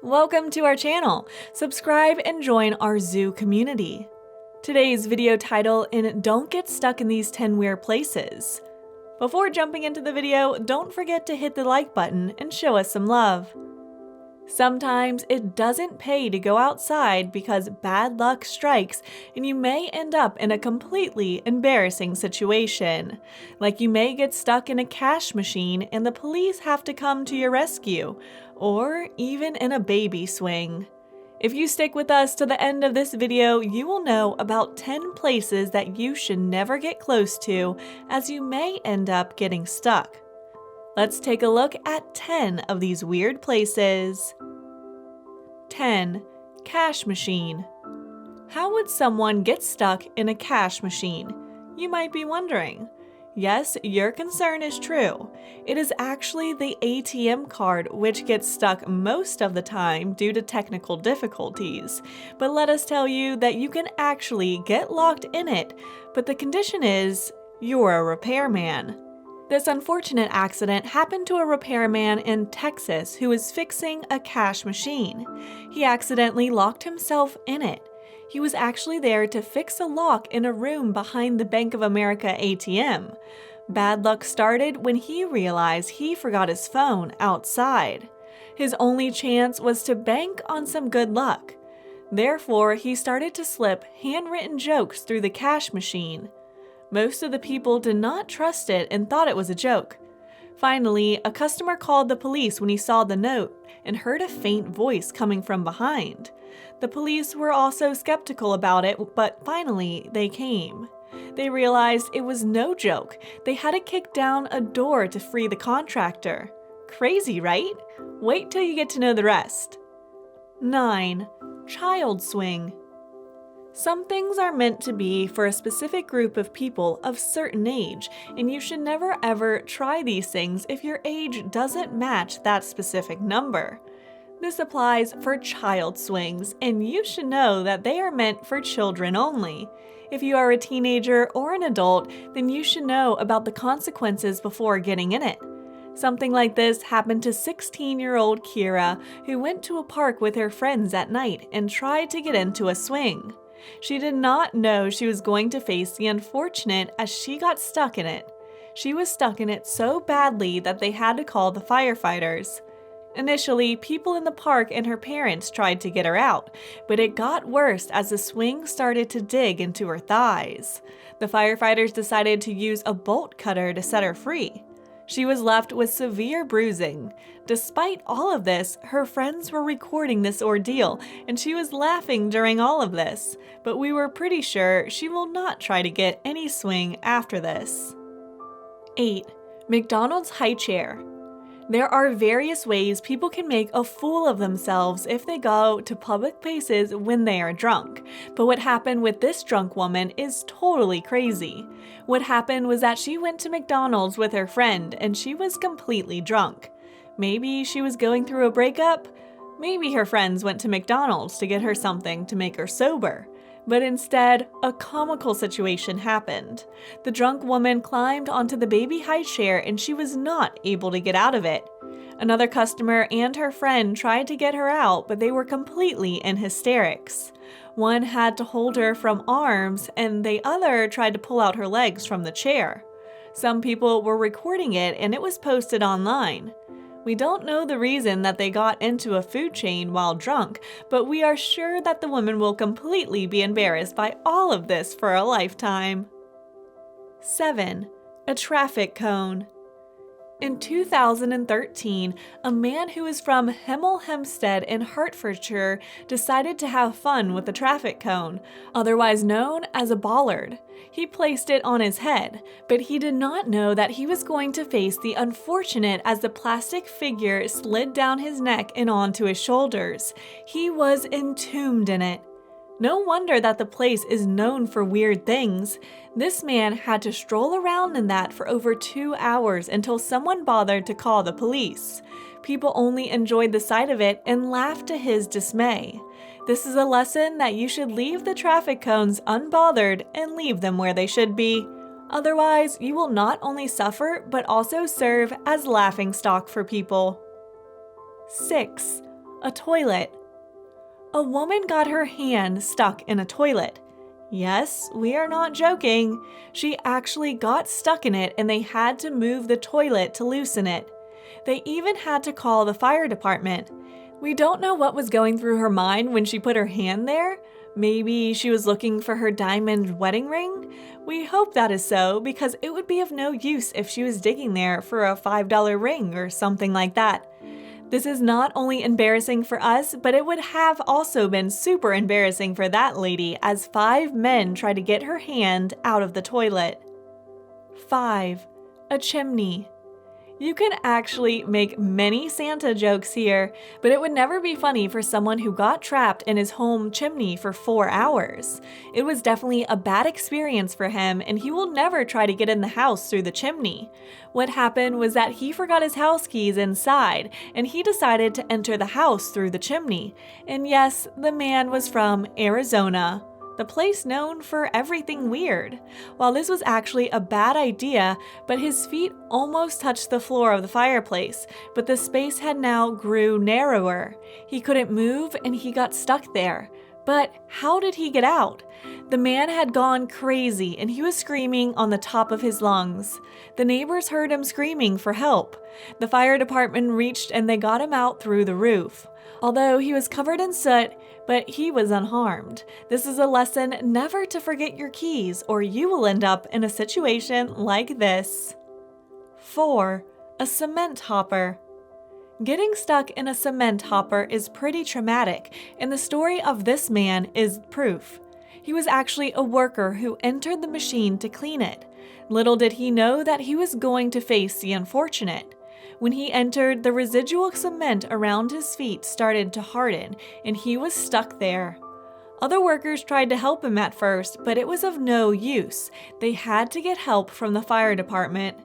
Welcome to our channel. Subscribe and join our zoo community. Today's video title in Don't Get Stuck in These 10 Weird Places. Before jumping into the video, don't forget to hit the like button and show us some love. Sometimes it doesn't pay to go outside because bad luck strikes and you may end up in a completely embarrassing situation. Like you may get stuck in a cash machine and the police have to come to your rescue, or even in a baby swing. If you stick with us to the end of this video, you will know about 10 places that you should never get close to, as you may end up getting stuck. Let's take a look at 10 of these weird places. 10. Cash machine. How would someone get stuck in a cash machine? You might be wondering. Yes, your concern is true. It is actually the ATM card which gets stuck most of the time due to technical difficulties. But let us tell you that you can actually get locked in it, but the condition is you're a repairman. This unfortunate accident happened to a repairman in Texas who was fixing a cash machine. He accidentally locked himself in it. He was actually there to fix a lock in a room behind the Bank of America ATM. Bad luck started when he realized he forgot his phone outside. His only chance was to bank on some good luck. Therefore, he started to slip handwritten jokes through the cash machine. Most of the people did not trust it and thought it was a joke. Finally, a customer called the police when he saw the note and heard a faint voice coming from behind. The police were also skeptical about it, but finally they came. They realized it was no joke. They had to kick down a door to free the contractor. Crazy, right? Wait till you get to know the rest. 9. Child swing. Some things are meant to be for a specific group of people of certain age, and you should never ever try these things if your age doesn't match that specific number. This applies for child swings, and you should know that they are meant for children only. If you are a teenager or an adult, then you should know about the consequences before getting in it. Something like this happened to 16-year-old Kira, who went to a park with her friends at night and tried to get into a swing. She did not know she was going to face the unfortunate as she got stuck in it. She was stuck in it so badly that they had to call the firefighters. Initially, people in the park and her parents tried to get her out, but it got worse as the swing started to dig into her thighs. The firefighters decided to use a bolt cutter to set her free. She was left with severe bruising. Despite all of this, her friends were recording this ordeal, and she was laughing during all of this, but we were pretty sure she will not try to get any swing after this. 8. McDonald's Highchair. There are various ways people can make a fool of themselves if they go to public places when they are drunk. But what happened with this drunk woman is totally crazy. What happened was that she went to McDonald's with her friend and she was completely drunk. Maybe she was going through a breakup. Maybe her friends went to McDonald's to get her something to make her sober. But instead, a comical situation happened. The drunk woman climbed onto the baby high chair and she was not able to get out of it. Another customer and her friend tried to get her out, but they were completely in hysterics. One had to hold her from arms and the other tried to pull out her legs from the chair. Some people were recording it and it was posted online. We don't know the reason that they got into a food chain while drunk, but we are sure that the woman will completely be embarrassed by all of this for a lifetime. 7. A traffic cone. In 2013, a man who is from Hemel Hempstead in Hertfordshire decided to have fun with a traffic cone, otherwise known as a bollard. He placed it on his head, but he did not know that he was going to face the unfortunate as the plastic figure slid down his neck and onto his shoulders. He was entombed in it. No wonder that the place is known for weird things. This man had to stroll around in that for over 2 hours until someone bothered to call the police. People only enjoyed the sight of it and laughed to his dismay. This is a lesson that you should leave the traffic cones unbothered and leave them where they should be. Otherwise, you will not only suffer but also serve as laughingstock for people. 6. A toilet. A woman got her hand stuck in a toilet. Yes, we are not joking. She actually got stuck in it and they had to move the toilet to loosen it. They even had to call the fire department. We don't know what was going through her mind when she put her hand there. Maybe she was looking for her diamond wedding ring? We hope that is so, because it would be of no use if she was digging there for a $5 ring or something like that. This is not only embarrassing for us, but it would have also been super embarrassing for that lady as 5 men tried to get her hand out of the toilet. 5. A chimney. You can actually make many Santa jokes here, but it would never be funny for someone who got trapped in his home chimney for 4 hours. It was definitely a bad experience for him, and he will never try to get in the house through the chimney. What happened was that he forgot his house keys inside, and he decided to enter the house through the chimney. And yes, the man was from Arizona, the place known for everything weird. While this was actually a bad idea, but his feet almost touched the floor of the fireplace, but the space had now grew narrower. He couldn't move and he got stuck there. But how did he get out? The man had gone crazy and he was screaming on the top of his lungs. The neighbors heard him screaming for help. The fire department reached and they got him out through the roof. Although he was covered in soot, but he was unharmed. This is a lesson never to forget your keys or you will end up in a situation like this. 4. A cement hopper. Getting stuck in a cement hopper is pretty traumatic, and the story of this man is proof. He was actually a worker who entered the machine to clean it. Little did he know that he was going to face the unfortunate. When he entered, the residual cement around his feet started to harden, and he was stuck there. Other workers tried to help him at first, but it was of no use. They had to get help from the fire department.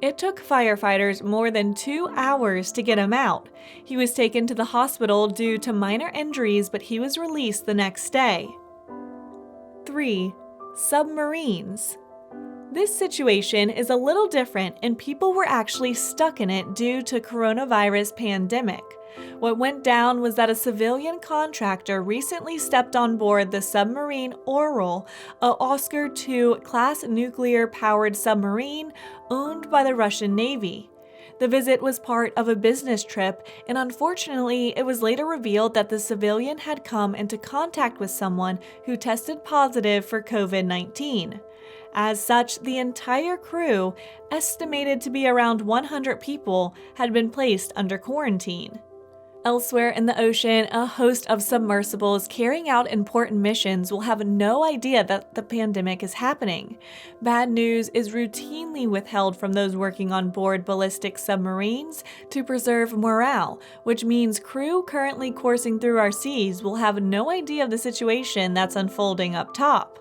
It took firefighters more than 2 hours to get him out. He was taken to the hospital due to minor injuries, but he was released the next day. 3. Submarines. This situation is a little different and people were actually stuck in it due to coronavirus pandemic. What went down was that a civilian contractor recently stepped on board the submarine Oral, a Oscar II class nuclear-powered submarine owned by the Russian Navy. The visit was part of a business trip, and unfortunately, it was later revealed that the civilian had come into contact with someone who tested positive for COVID-19. As such, the entire crew, estimated to be around 100 people, had been placed under quarantine. Elsewhere in the ocean, a host of submersibles carrying out important missions will have no idea that the pandemic is happening. Bad news is routinely withheld from those working on board ballistic submarines to preserve morale, which means crew currently coursing through our seas will have no idea of the situation that's unfolding up top.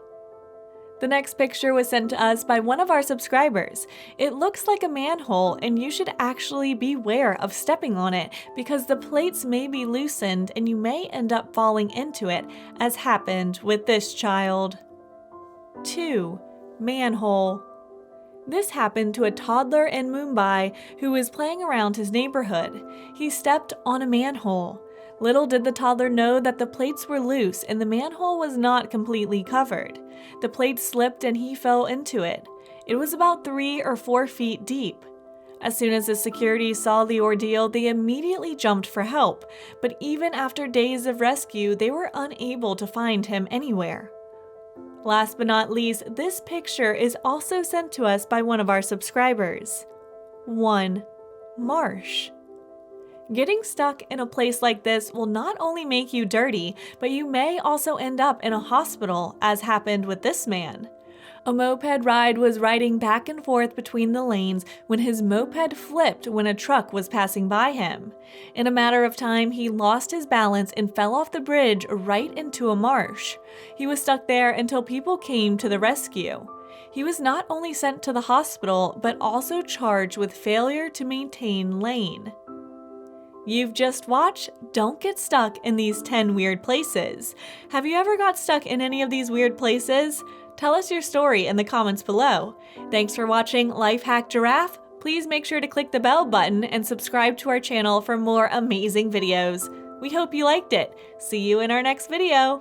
The next picture was sent to us by one of our subscribers. It looks like a manhole, and you should actually beware of stepping on it because the plates may be loosened and you may end up falling into it, as happened with this child. 2. Manhole. This happened to a toddler in Mumbai who was playing around his neighborhood. He stepped on a manhole. Little did the toddler know that the plates were loose and the manhole was not completely covered. The plates slipped and he fell into it. It was about 3 or 4 feet deep. As soon as the security saw the ordeal, they immediately jumped for help, but even after days of rescue, they were unable to find him anywhere. Last but not least, this picture is also sent to us by one of our subscribers. 1. Marsh. Getting stuck in a place like this will not only make you dirty, but you may also end up in a hospital, as happened with this man. A moped ride was riding back and forth between the lanes when his moped flipped when a truck was passing by him. In a matter of time, he lost his balance and fell off the bridge right into a marsh. He was stuck there until people came to the rescue. He was not only sent to the hospital, but also charged with failure to maintain lane. You've just watched Don't Get Stuck in These 10 Weird Places. Have you ever got stuck in any of these weird places? Tell us your story in the comments below. Thanks for watching Life Hack Giraffe. Please make sure to click the bell button and subscribe to our channel for more amazing videos. We hope you liked it. See you in our next video.